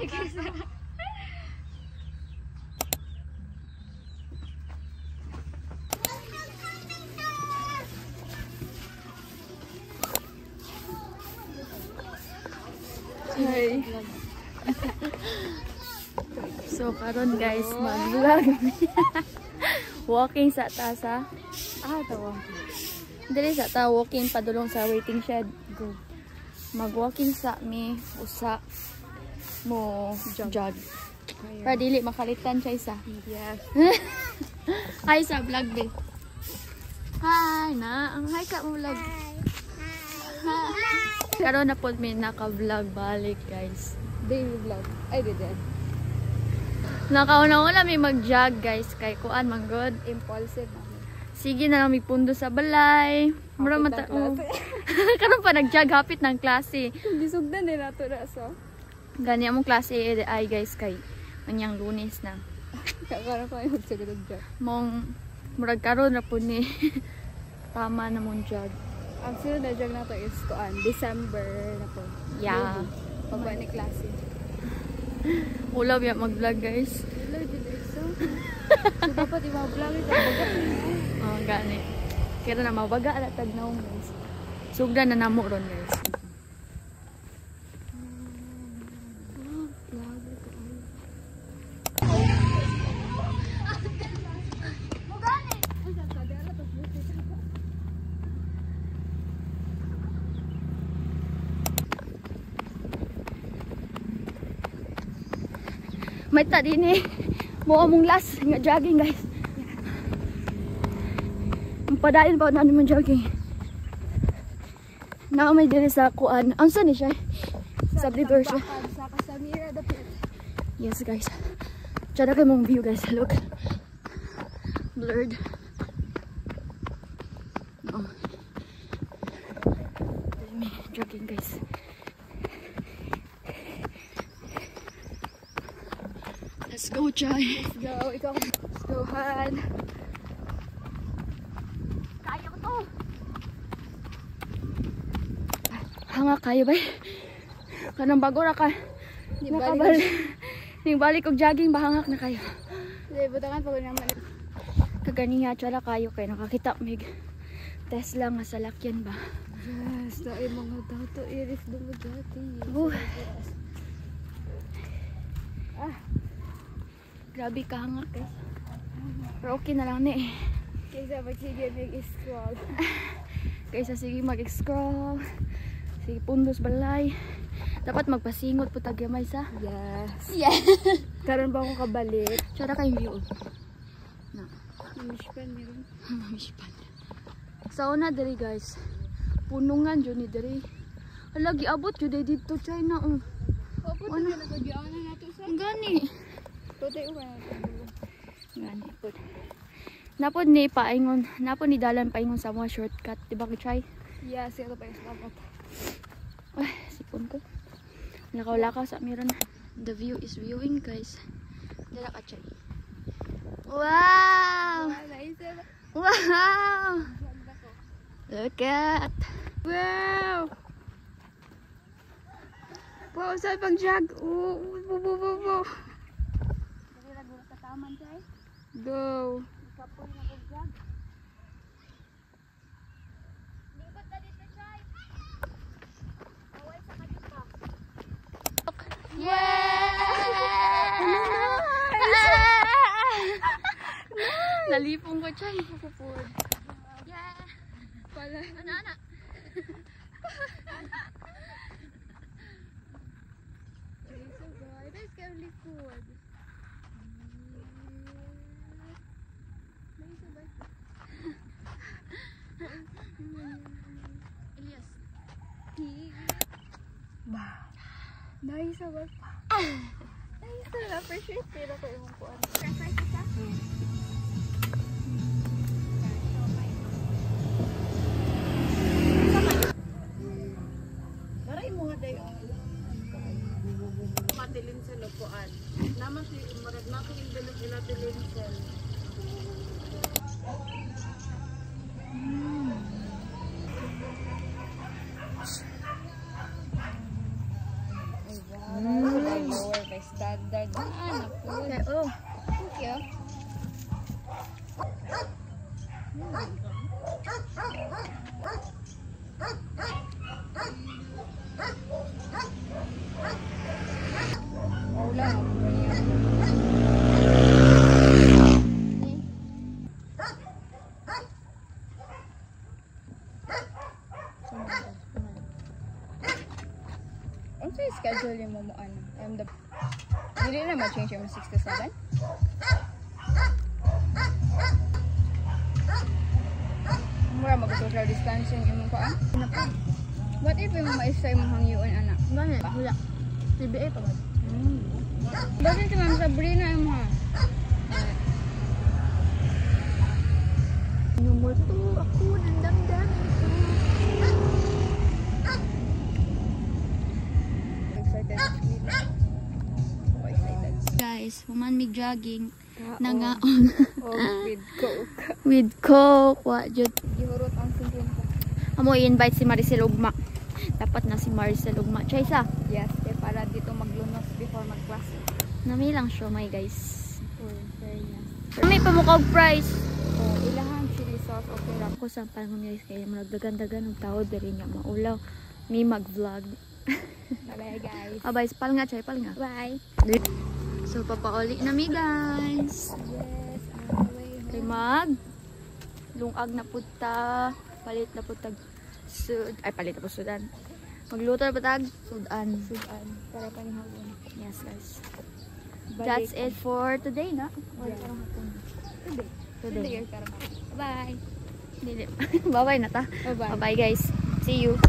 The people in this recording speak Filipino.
Hi. So karon guys, mag-vlog. Walking sa tasa. Tawa. Dili sa ta walking padulong sa waiting shed. Go. Mag-walking sa mi usa mo jog. Para dili makalitan siya isa. Yes. Hi sa vlog be. Hi na, ang hi ka mo vlog. Hi. Karon na po mi naka-vlog balik guys. Daily vlog. Ay, dede. Nakauna-una may mag-jog guys kay kuan man good. Impulsive. Sige na lang may pundo sa balay. Mura mata. Karon pa nag-jog hapit ng klase. Gisugdan din nato na so. Gani among klase ay guys kay manyang Lunes na. Kakaroon ko ay magsagad jog. Mong murag karon na po ni tama na mong jog. Ang sunod na jog nato is kuan December na po. Yeah. Pagwa ni klase. Ulaw ya mag-vlog guys. Hello, dede so. Dapat i-vlog ito baga. Oh, gani. Kaya na mabaga ala tagnaong guys. Sugdan na namo ron guys. May ta din eh. Mukha mong last nga jogging guys. Padayon pa na mong jogging. Na may dire sa kuan. Ang saan ni siya? Sa Blibber siya. Sa Casamira dapit. Yes guys. Tsada kayo mong view guys. Look. Blurred. Oh. Me jogging guys. Let's go, Chay. Let's go. Ikaw. Let's go, Han. Kaya ko to. Hanga kayo ba? Kanang bago ra ka. Ning balik og jogging bahangak na kayo. Hindi, butangan pag naman. Kaganiya tsara kayo kay nakakita mig Tesla nga salakyan ba? Yes, dahil mga dato iris dumagati. Grabe ka hangak guys. Pero okay na lang ni. Kaysa magsige mag-scroll. Kaysa sige mag-scroll. Sige pundos balay. Dapat magpasingot po tagyamay sa. Yes. Yeah. Karon ba akong kabalik? Tsara kayong view. Na. Mamispan meron. Mamispan. Sa una diri guys. Punungan dyan ni diri. Lagi abot yun dito China. Abot na nagagyanan nato sa. Gani. Today uwan nato. Gani po. Napod ni paingon. Napod ni dalan paingon sa mga shortcut. Diba ko try? Yes, ito pa yung dapat. Ay, sipon ko. Lakaw-lakaw sa meron. The view is viewing guys. Dala ka chay. Wow! Wow! Look at! Wow! Wow, saan pang jog? Go! Nalipong ko siya, ipupupod. Yeah! Pala. Ana. Guys, kayo likod. Elias. Nice about pa. Nice na appreciate pero ko yung kuan. Kasi isa. Daray mo nga dayo. Matilin sa lokoan. Naman si marag na ko yung bilog inatilin sa. So yung schedule yung mo ano? Hindi na ma-change yung 6 to 7? Mura mag-social distancing yung ko What if yung maisa yung hangyuan anak? Ganun, wala. CBA pa ba? Bakit si Ma'am Sabrina yung mga? Number 2, ako ng damdamin ko. Excited. So excited. Guys, human jogging. Nangaon. With Coke. With Coke. Wa jud. Gihurot ang 50. Amo i-invite si Maricel Ugma. Dapat na si Maricel Ugma. Chaysa. Yes, para dito maglunos before mag-class. Nami lang siya, my guys. Very nice. May pamukog price. Ilahan chili sauce okay lang. Ako sa pangumiris kaya managdagan-dagan ng tao diri nga maulaw. Mi mag-vlog. Bye guys. Bye, pal nga, chay, pal nga. Bye. So, papauli na mi, guys. Yes, on the way Kay home. mag lungag na puta. Palit na putag sud. Ay, palit na po sudan. Magluto na putag sudan. Sudan. Para panihawon. Yes, guys. Balik. That's it for today, na? Or Yeah. parang hapon? Today. Today. Today or karang. Bye. Dili. Bye-bye na ta. Bye-bye. Bye-bye, guys. See you.